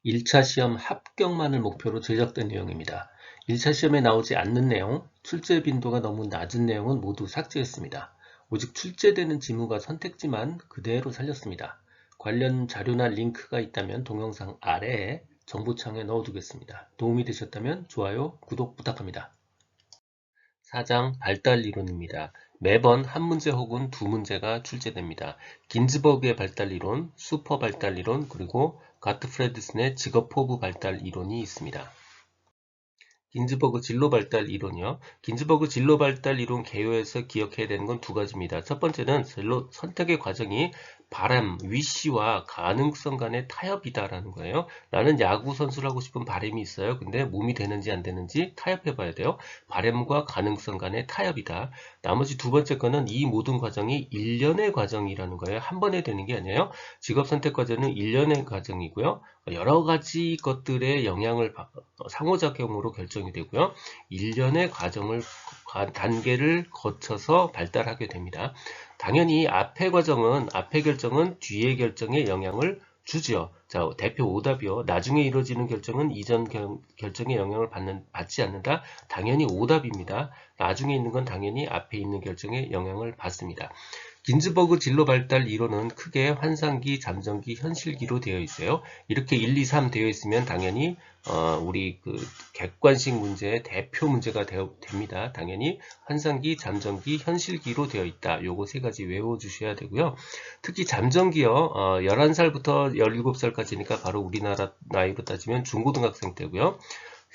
1차 시험 합격만을 목표로 제작된 내용입니다. 1차 시험에 나오지 않는 내용, 출제 빈도가 너무 낮은 내용은 모두 삭제했습니다. 오직 출제되는 지문과 선택지만 그대로 살렸습니다. 관련 자료나 링크가 있다면 동영상 아래에 정보창에 넣어두겠습니다. 도움이 되셨다면 좋아요, 구독 부탁합니다. 4장 발달 이론입니다. 매번 한 문제 혹은 두 문제가 출제됩니다. 긴즈버그의 발달 이론, 슈퍼 발달 이론, 그리고 가트프레드슨의 직업 포부 발달 이론이 있습니다. 긴즈버그 진로 발달 이론이요. 긴즈버그 진로 발달 이론 개요에서 기억해야 되는 건 두 가지입니다. 첫 번째는 진로 선택의 과정이 바람, 위시와 가능성 간의 타협이다라는 거예요. 나는 야구 선수를 하고 싶은 바람이 있어요. 근데 몸이 되는지 안 되는지 타협해 봐야 돼요. 바람과 가능성 간의 타협이다. 나머지 두 번째 거는 이 모든 과정이 일련의 과정이라는 거예요. 한 번에 되는 게 아니에요. 직업 선택 과정은 일련의 과정이고요. 여러 가지 것들의 영향을 상호작용으로 결정이 되고요. 일련의 단계를 거쳐서 발달하게 됩니다. 당연히 앞의 결정은 뒤의 결정에 영향을 주지요. 자, 대표 오답이요. 나중에 이루어지는 결정은 이전 결정에 영향을 받지 않는다. 당연히 오답입니다. 나중에 있는 건 당연히 앞에 있는 결정에 영향을 받습니다. 긴즈버그 진로 발달 이론은 크게 환상기, 잠정기, 현실기로 되어 있어요. 이렇게 1, 2, 3 되어 있으면 당연히 우리 그 객관식 문제의 대표 문제가 됩니다. 당연히 환상기, 잠정기, 현실기로 되어 있다. 요거 세 가지 외워주셔야 되고요. 특히 잠정기요. 11살부터 17살까지니까 바로 우리나라 나이로 따지면 중고등학생 때고요.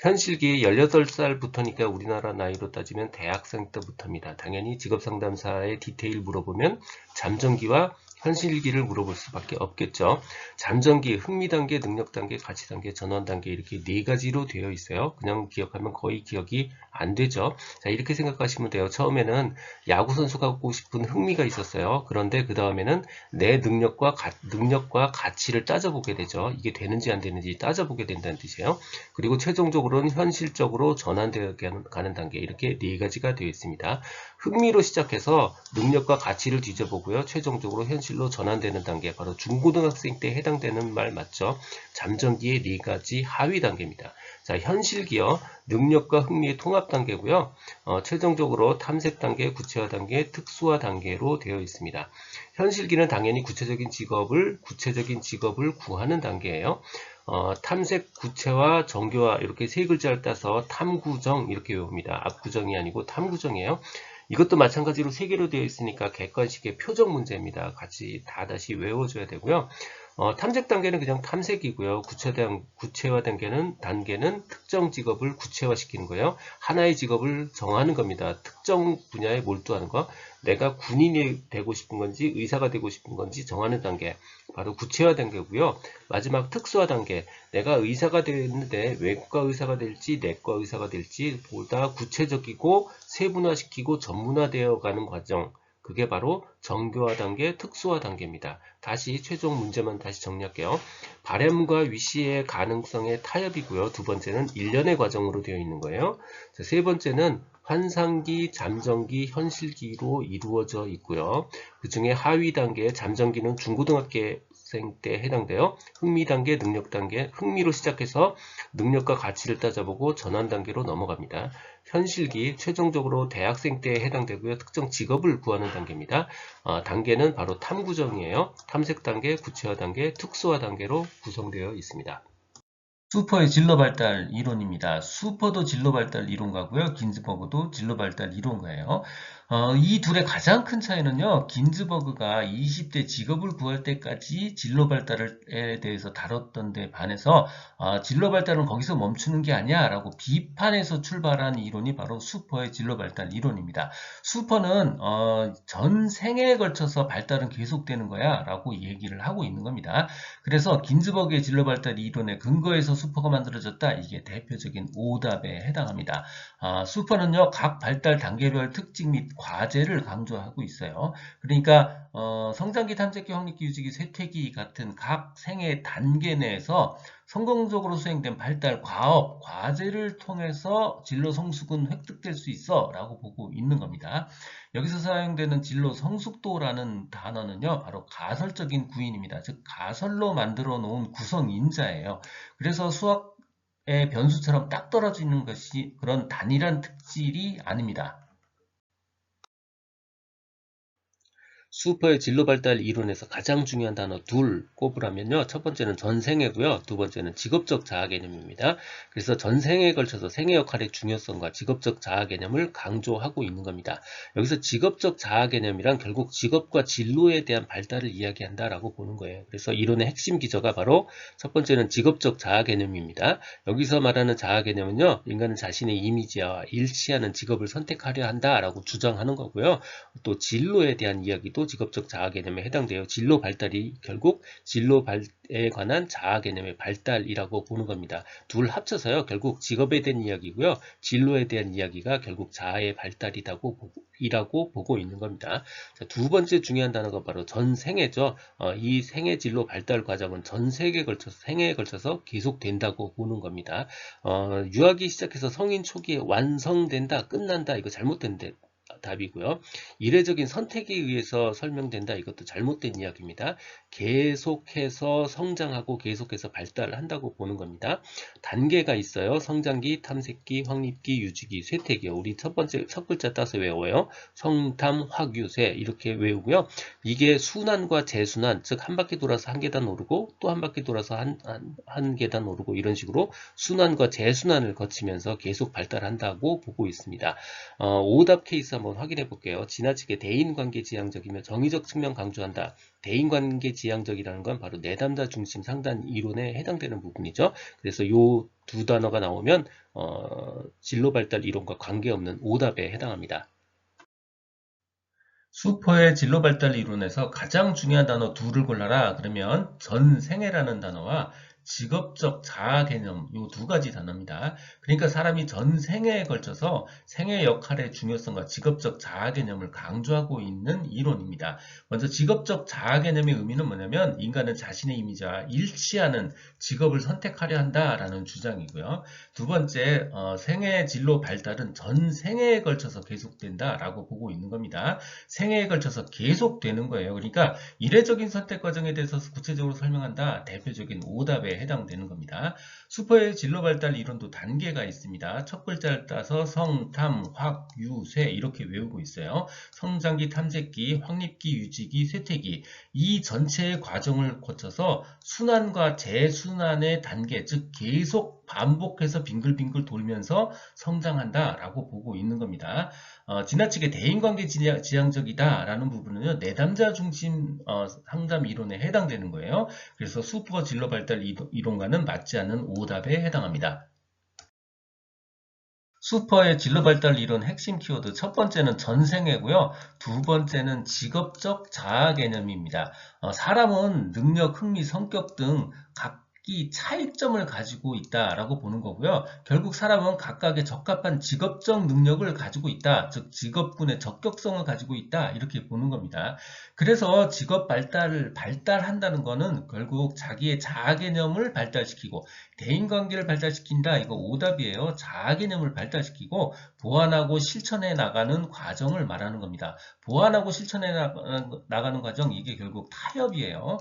현실기 18살부터니까 우리나라 나이로 따지면 대학생 때부터입니다. 당연히 직업상담사의 디테일 물어보면 잠정기와 현실기를 물어볼 수밖에 없겠죠. 잠정기, 흥미단계, 능력단계, 가치단계, 전환단계 이렇게 네 가지로 되어 있어요. 그냥 기억하면 거의 기억이 안 되죠. 자, 이렇게 생각하시면 돼요. 처음에는 야구선수가 하고 싶은 흥미가 있었어요. 그런데 그 다음에는 내 능력과 가치를 따져보게 되죠. 이게 되는지 안 되는지 따져보게 된다는 뜻이에요. 그리고 최종적으로는 현실적으로 전환되어 가는 단계 이렇게 네 가지가 되어 있습니다. 흥미로 시작해서 능력과 가치를 뒤져보고요. 최종적으로 현실로 전환되는 단계 바로 중고등학생 때 해당되는 말 맞죠? 잠정기의 네 가지 하위 단계입니다. 자, 현실기요. 능력과 흥미의 통합 단계고요. 최종적으로 탐색 단계, 구체화 단계, 특수화 단계로 되어 있습니다. 현실기는 당연히 구체적인 직업을 구하는 단계예요. 탐색, 구체화, 정교화 이렇게 세 글자를 따서 탐구정 이렇게 외웁니다. 압구정이 아니고 탐구정이에요. 이것도 마찬가지로 세 개로 되어 있으니까 객관식의 표적 문제입니다. 같이 다시 외워줘야 되고요. 탐색 단계는 그냥 탐색이고요. 구체화 단계는 특정 직업을 구체화시키는 거예요. 하나의 직업을 정하는 겁니다. 특정 분야에 몰두하는 거. 내가 군인이 되고 싶은 건지 의사가 되고 싶은 건지 정하는 단계. 바로 구체화 단계고요. 마지막 특수화 단계. 내가 의사가 되었는데 외과 의사가 될지 내과 의사가 될지 보다 구체적이고 세분화시키고 전문화되어 가는 과정. 그게 바로 정교화 단계, 특수화 단계입니다. 다시 최종 문제만 다시 정리할게요. 바램과 위시의 가능성의 타협이고요. 두 번째는 일련의 과정으로 되어 있는 거예요. 세 번째는 환상기, 잠정기, 현실기로 이루어져 있고요. 그 중에 하위 단계 잠정기는 중고등학생 때 해당돼요. 흥미 단계, 능력 단계, 흥미로 시작해서 능력과 가치를 따져보고 전환 단계로 넘어갑니다. 현실기, 최종적으로 대학생 때에 해당되고요. 특정 직업을 구하는 단계입니다. 단계는 바로 탐구정이에요. 탐색 단계, 구체화 단계, 특수화 단계로 구성되어 있습니다. 슈퍼의 진로 발달 이론입니다. 슈퍼도 진로 발달 이론가고요. 긴즈버그도 진로 발달 이론가예요. 이 둘의 가장 큰 차이는요. 긴즈버그가 20대 직업을 구할 때까지 진로 발달에 대해서 다뤘던 데 반해서 진로 발달은 거기서 멈추는 게 아니야 라고 비판에서 출발한 이론이 바로 슈퍼의 진로 발달 이론입니다. 슈퍼는 전 생애에 걸쳐서 발달은 계속되는 거야 라고 얘기를 하고 있는 겁니다. 그래서 긴즈버그의 진로 발달 이론의 근거에서 슈퍼가 만들어졌다. 이게 대표적인 오답에 해당합니다. 슈퍼는요, 각 발달 단계별 특징 및 과제를 강조하고 있어요. 그러니까 성장기, 탐색기, 확립기, 유지기, 쇠퇴기 같은 각 생애 단계 내에서 성공적으로 수행된 발달, 과업, 과제를 통해서 진로 성숙은 획득될 수 있어 라고 보고 있는 겁니다. 여기서 사용되는 진로 성숙도라는 단어는요, 바로 가설적인 구인입니다. 즉 가설로 만들어 놓은 구성인자예요. 그래서 수학의 변수처럼 딱 떨어지는 것이 그런 단일한 특질이 아닙니다. 수퍼의 진로 발달 이론에서 가장 중요한 단어 둘 꼽으라면요. 첫 번째는 전생애고요. 두 번째는 직업적 자아 개념입니다. 그래서 전생애에 걸쳐서 생애 역할의 중요성과 직업적 자아 개념을 강조하고 있는 겁니다. 여기서 직업적 자아 개념이란 결국 직업과 진로에 대한 발달을 이야기한다라고 보는 거예요. 그래서 이론의 핵심 기저가 바로 첫 번째는 직업적 자아 개념입니다. 여기서 말하는 자아 개념은요. 인간은 자신의 이미지와 일치하는 직업을 선택하려 한다라고 주장하는 거고요. 또 진로에 대한 이야기도 직업적 자아 개념에 해당돼요. 진로 발달이 결국 진로 발에 관한 자아 개념의 발달이라고 보는 겁니다. 둘 합쳐서요. 결국 직업에 대한 이야기고요. 진로에 대한 이야기가 결국 자아의 발달이라고 보고 있는 겁니다. 자, 두 번째 중요한 단어가 바로 전생애죠. 이 생애 진로 발달 과정은 전 세계에 걸쳐서 생애에 걸쳐서 계속된다고 보는 겁니다. 유아기 시작해서 성인 초기에 완성된다, 끝난다, 이거 잘못된 답이고요. 이례적인 선택에 의해서 설명된다. 이것도 잘못된 이야기입니다. 계속해서 성장하고 계속해서 발달을 한다고 보는 겁니다. 단계가 있어요. 성장기, 탐색기, 확립기, 유지기, 쇠퇴기요. 우리 첫 번째 첫 글자 따서 외워요. 성탐, 확유쇠 이렇게 외우고요. 이게 순환과 재순환, 즉 한 바퀴 돌아서 한 계단 오르고 또 한 바퀴 돌아서 한 계단 오르고 이런 식으로 순환과 재순환을 거치면서 계속 발달한다고 보고 있습니다. 오답 케이스 한번 확인해 볼게요. 지나치게 대인관계 지향적이며 정의적 측면 강조한다. 대인관계 지향적이라는 건 바로 내담자 중심 상단 이론에 해당되는 부분이죠. 그래서 이 두 단어가 나오면 진로 발달 이론과 관계없는 오답에 해당합니다. 수퍼의 진로 발달 이론에서 가장 중요한 단어 둘을 골라라. 그러면 전생애라는 단어와 직업적 자아 개념 이 두 가지 단어입니다. 그러니까 사람이 전생애에 걸쳐서 생애 역할의 중요성과 직업적 자아 개념을 강조하고 있는 이론입니다. 먼저 직업적 자아 개념의 의미는 뭐냐면 인간은 자신의 이미지와 일치하는 직업을 선택하려 한다라는 주장이고요. 두 번째, 생애 진로 발달은 전생애에 걸쳐서 계속된다라고 보고 있는 겁니다. 생애에 걸쳐서 계속되는 거예요. 그러니까 이례적인 선택 과정에 대해서 구체적으로 설명한다. 대표적인 오답에 해당되는 겁니다. 수퍼의 진로 발달 이론도 단계가 있습니다. 첫 글자를 따서 성, 탐, 확, 유, 쇠 이렇게 외우고 있어요. 성장기, 탐색기, 확립기, 유지기, 쇠퇴기 이 전체의 과정을 거쳐서 순환과 재순환의 단계, 즉 계속 반복해서 빙글빙글 돌면서 성장한다라고 보고 있는 겁니다. 지나치게 대인관계 지향적이다라는 부분은요, 내담자 중심 상담 이론에 해당되는 거예요. 그래서 수퍼 진로 발달 이론과는 맞지 않는 오답에 해당합니다. 수퍼의 진로 발달 이론 핵심 키워드 첫 번째는 전생애고요. 두 번째는 직업적 자아 개념입니다. 사람은 능력, 흥미, 성격 등 각기 차이점을 가지고 있다라고 보는 거고요. 결국 사람은 각각의 적합한 직업적 능력을 가지고 있다. 즉 직업군의 적격성을 가지고 있다. 이렇게 보는 겁니다. 그래서 직업 발달한다는 거는 결국 자기의 자아 개념을 발달시키고 대인관계를 발달시킨다. 이거 오답이에요. 자아 개념을 발달시키고 보완하고 실천해 나가는 과정을 말하는 겁니다. 보완하고 실천해 나가는 과정 이게 결국 타협이에요.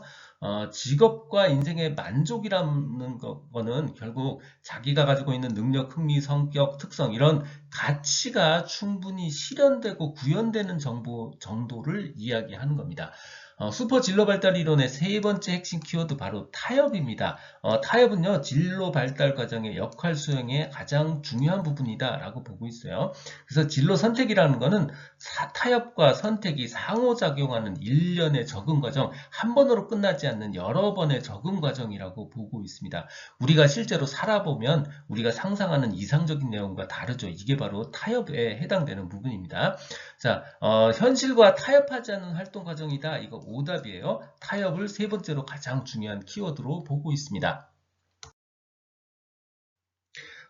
직업과 인생의 만족이라는 거는 결국 자기가 가지고 있는 능력, 흥미, 성격, 특성 이런 가치가 충분히 실현되고 구현되는 정도를 이야기하는 겁니다. 수퍼 진로 발달 이론의 세 번째 핵심 키워드 바로 타협입니다. 타협은요, 진로 발달 과정의 역할 수행의 가장 중요한 부분이다 라고 보고 있어요. 그래서 진로 선택이라는 거는 타협과 선택이 상호작용하는 일련의 적응 과정, 한 번으로 끝나지 않는 여러 번의 적응 과정이라고 보고 있습니다. 우리가 실제로 살아보면 우리가 상상하는 이상적인 내용과 다르죠. 이게 바로 타협에 해당되는 부분입니다. 자, 현실과 타협하지 않는 활동 과정이다. 이거 오답이에요. 타협을 세 번째로 가장 중요한 키워드로 보고 있습니다.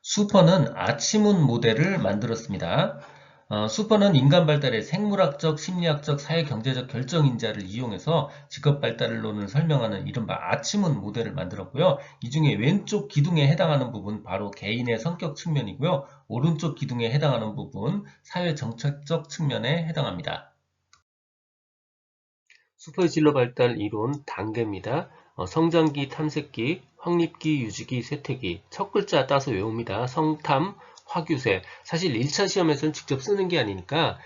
수퍼는 아치문 모델을 만들었습니다. 수퍼는 인간 발달의 생물학적, 심리학적, 사회경제적 결정인자를 이용해서 직업 발달론을 설명하는 이른바 아치문 모델을 만들었고요. 이 중에 왼쪽 기둥에 해당하는 부분 바로 개인의 성격 측면이고요. 오른쪽 기둥에 해당하는 부분 사회정책적 측면에 해당합니다. 수퍼의 진로 발달 이론 단계입니다. 성장기, 탐색기, 확립기, 유지기, 쇠퇴기. 첫 글자 따서 외웁니다. 성탐, 화규쇠. 사실 1차 시험에서는 직접 쓰는 게 아니니까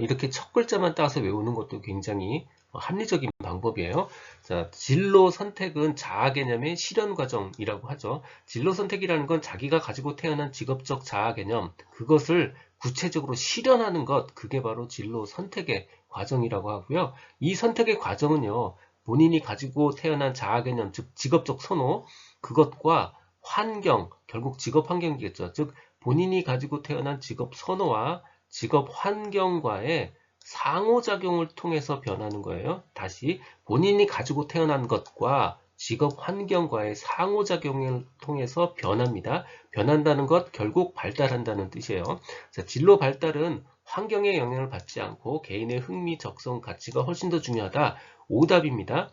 이렇게 첫 글자만 따서 외우는 것도 굉장히 합리적인 방법이에요. 자, 진로 선택은 자아 개념의 실현 과정이라고 하죠. 진로 선택이라는 건 자기가 가지고 태어난 직업적 자아 개념, 그것을 구체적으로 실현하는 것, 그게 바로 진로 선택의 과정이라고 하고요. 이 선택의 과정은요, 본인이 가지고 태어난 자아 개념, 즉 직업적 선호, 그것과 환경, 결국 직업 환경이겠죠. 즉 본인이 가지고 태어난 직업 선호와 직업 환경과의 상호작용을 통해서 변하는 거예요. 다시 본인이 가지고 태어난 것과 직업 환경과의 상호작용을 통해서 변합니다. 변한다는 것 결국 발달한다는 뜻이에요. 자, 진로 발달은 환경의 영향을 받지 않고 개인의 흥미, 적성, 가치가 훨씬 더 중요하다. 오답입니다.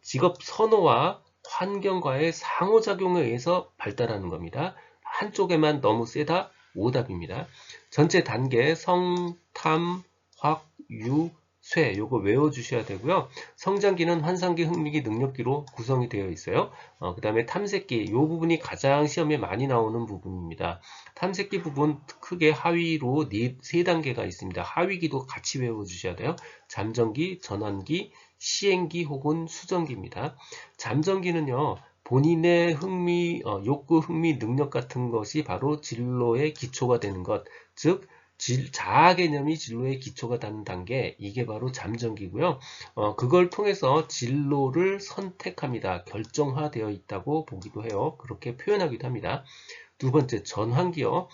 직업 선호와 환경과의 상호작용에 의해서 발달하는 겁니다. 한쪽에만 너무 세다? 오답입니다. 전체 단계 성, 탐, 확, 유, 쇠 요거 외워주셔야 되고요. 성장기는 환상기, 흥미기, 능력기로 구성이 되어 있어요. 그 다음에 탐색기 이 부분이 가장 시험에 많이 나오는 부분입니다. 탐색기 부분 크게 하위로 세 단계가 있습니다. 하위기도 같이 외워주셔야 돼요. 잠정기, 전환기, 시행기 혹은 수정기입니다. 잠정기는요. 본인의 흥미, 욕구, 흥미, 능력 같은 것이 바로 진로의 기초가 되는 것, 즉 자아 개념이 진로의 기초가 되는 단계, 이게 바로 잠정기고요. 그걸 통해서 진로를 선택합니다. 결정화되어 있다고 보기도 해요. 그렇게 표현하기도 합니다. 두 번째, 전환기요.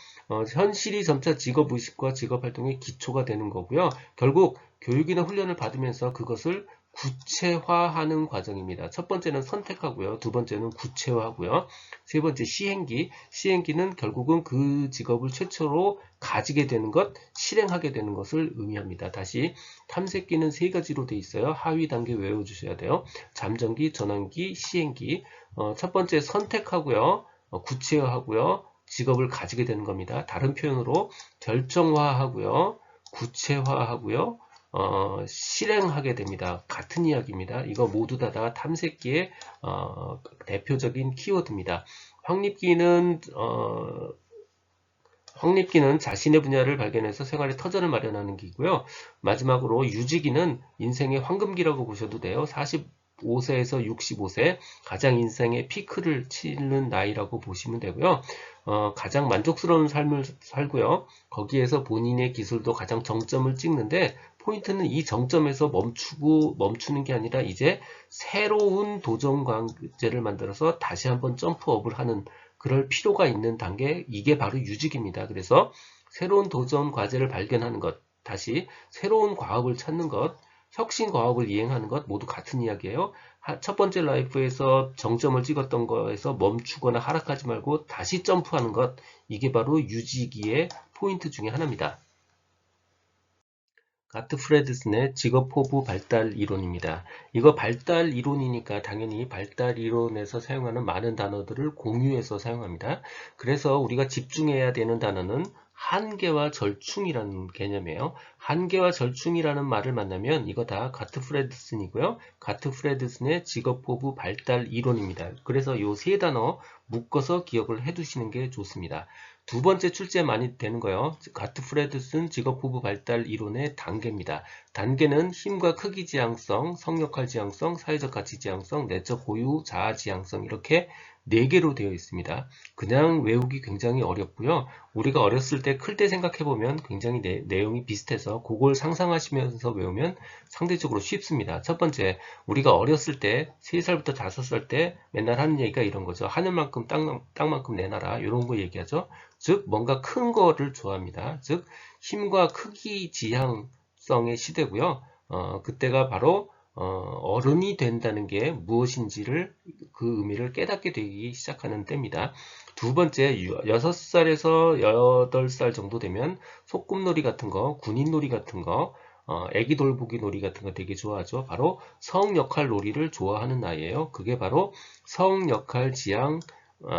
현실이 점차 직업의식과 직업활동의 기초가 되는 거고요. 결국 교육이나 훈련을 받으면서 그것을 구체화하는 과정입니다. 첫 번째는 선택하고요. 두 번째는 구체화하고요. 세 번째 시행기. 시행기는 결국은 그 직업을 최초로 가지게 되는 것, 실행하게 되는 것을 의미합니다. 다시 탐색기는 세 가지로 되어 있어요. 하위 단계 외워주셔야 돼요. 잠정기, 전환기, 시행기. 첫 번째 선택하고요. 구체화하고요. 직업을 가지게 되는 겁니다. 다른 표현으로 결정화하고요. 구체화하고요. 실행하게 됩니다. 같은 이야기입니다. 이거 모두 다 탐색기의 대표적인 키워드입니다. 확립기는 자신의 분야를 발견해서 생활의 터전을 마련하는 기고요. 마지막으로 유지기는 인생의 황금기라고 보셔도 돼요. 45세에서 65세 가장 인생의 피크를 치는 나이라고 보시면 되고요. 가장 만족스러운 삶을 살고요. 거기에서 본인의 기술도 가장 정점을 찍는데 포인트는 이 정점에서 멈추는 게 아니라 이제 새로운 도전 관계를 만들어서 다시 한번 점프업을 하는 그럴 필요가 있는 단계, 이게 바로 유직입니다. 그래서 새로운 도전 과제를 발견하는 것, 다시 새로운 과업을 찾는 것, 혁신 과업을 이행하는 것 모두 같은 이야기예요. 첫 번째 라이프에서 정점을 찍었던 거에서 멈추거나 하락하지 말고 다시 점프하는 것, 이게 바로 유지기의 포인트 중에 하나입니다. 가트프레드슨의 직업포부 발달 이론입니다. 이거 발달 이론이니까 당연히 발달 이론에서 사용하는 많은 단어들을 공유해서 사용합니다. 그래서 우리가 집중해야 되는 단어는 한계와 절충이라는 개념이에요. 한계와 절충이라는 말을 만나면 이거 다 가트프레드슨이고요. 가트프레드슨의 직업포부 발달 이론입니다. 그래서 이 세 단어 묶어서 기억을 해두시는 게 좋습니다. 두 번째 출제 많이 되는 거요. 가트프레드슨 직업포부 발달 이론의 단계입니다. 단계는 힘과 크기 지향성, 성역할 지향성, 사회적 가치 지향성, 내적 고유 자아 지향성 이렇게 4개로 되어 있습니다. 그냥 외우기 굉장히 어렵고요. 우리가 어렸을 때 클 때 생각해보면 굉장히 내용이 비슷해서 그걸 상상하시면서 외우면 상대적으로 쉽습니다. 첫 번째, 우리가 어렸을 때 3살부터 5살 때 맨날 하는 얘기가 이런 거죠. 하늘만큼 땅만큼 내놔라 이런 거 얘기하죠. 즉 뭔가 큰 거를 좋아합니다. 즉 힘과 크기 지향성의 시대고요. 그때가 바로 어른이 된다는 게 무엇인지를 그 의미를 깨닫게 되기 시작하는 때입니다. 두 번째, 6살에서 8살 정도 되면 소꿉놀이 같은 거, 군인놀이 같은 거, 애기 돌보기 놀이 같은 거 되게 좋아하죠. 바로 성역할 놀이를 좋아하는 나이예요. 그게 바로 성역할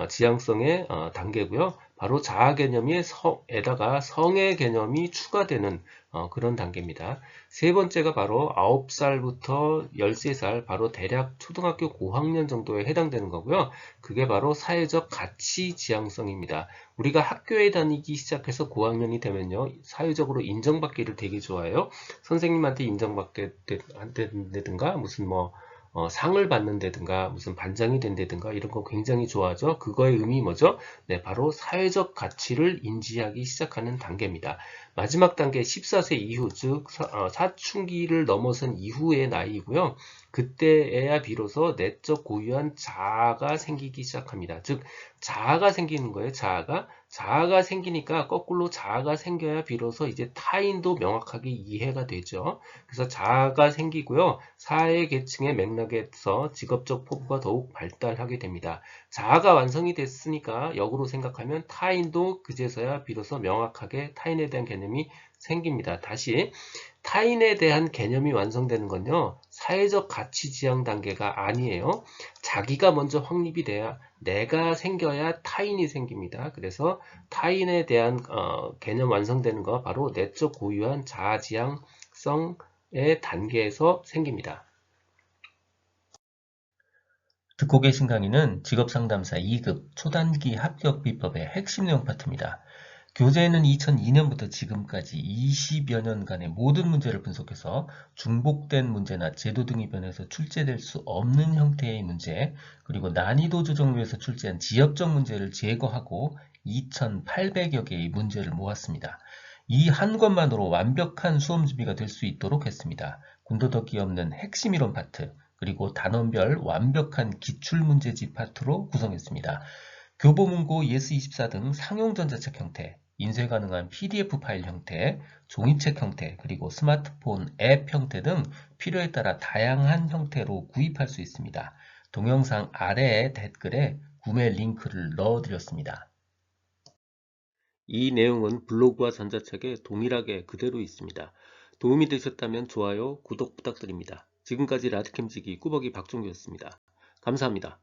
지향성의 단계고요. 바로 자아 개념이 에다가 성의 개념이 추가되는 그런 단계입니다. 세 번째가 바로 9살부터 13살, 바로 대략 초등학교 고학년 정도에 해당되는 거고요. 그게 바로 사회적 가치 지향성입니다. 우리가 학교에 다니기 시작해서 고학년이 되면요, 사회적으로 인정받기를 되게 좋아해요. 선생님한테 인정받게 된다든가, 무슨 상을 받는다든가, 무슨 반장이 된다든가, 이런 거 굉장히 좋아하죠. 그거의 의미 뭐죠? 네, 바로 사회적 가치를 인지하기 시작하는 단계입니다. 마지막 단계 14세 이후, 즉 사춘기를 넘어선 이후의 나이이고요. 그때에야 비로소 내적 고유한 자아가 생기기 시작합니다. 즉 자아가 생기는 거예요. 자아가 생기니까 거꾸로 자아가 생겨야 비로소 이제 타인도 명확하게 이해가 되죠. 그래서 자아가 생기고요. 사회 계층의 맥락에서 직업적 포부가 더욱 발달하게 됩니다. 자아가 완성이 됐으니까 역으로 생각하면 타인도 그제서야 비로소 명확하게 타인에 대한 개념이 생깁니다. 다시 타인에 대한 개념이 완성되는 건요, 사회적 가치 지향 단계가 아니에요. 자기가 먼저 확립이 돼야, 내가 생겨야 타인이 생깁니다. 그래서 타인에 대한 개념 완성되는 거 바로 내적 고유한 자아 지향성의 단계에서 생깁니다. 듣고 계신 강의는 직업상담사 2급 초단기 합격 비법의 핵심 내용 파트입니다. 교재에는 2002년부터 지금까지 20여 년간의 모든 문제를 분석해서 중복된 문제나 제도 등이 변해서 출제될 수 없는 형태의 문제, 그리고 난이도 조정을 위해서 출제한 지역적 문제를 제거하고 2,800여 개의 문제를 모았습니다. 이 한 권만으로 완벽한 수험 준비가 될 수 있도록 했습니다. 군더더기 없는 핵심 이론 파트, 그리고 단원별 완벽한 기출문제집 파트로 구성했습니다. 교보문고, 예스24 등 상용 전자책 형태, 인쇄 가능한 PDF 파일 형태, 종이책 형태, 그리고 스마트폰 앱 형태 등 필요에 따라 다양한 형태로 구입할 수 있습니다. 동영상 아래의 댓글에 구매 링크를 넣어드렸습니다. 이 내용은 블로그와 전자책에 동일하게 그대로 있습니다. 도움이 되셨다면 좋아요, 구독 부탁드립니다. 지금까지 라디캠지기 꾸벅이 박종규였습니다. 감사합니다.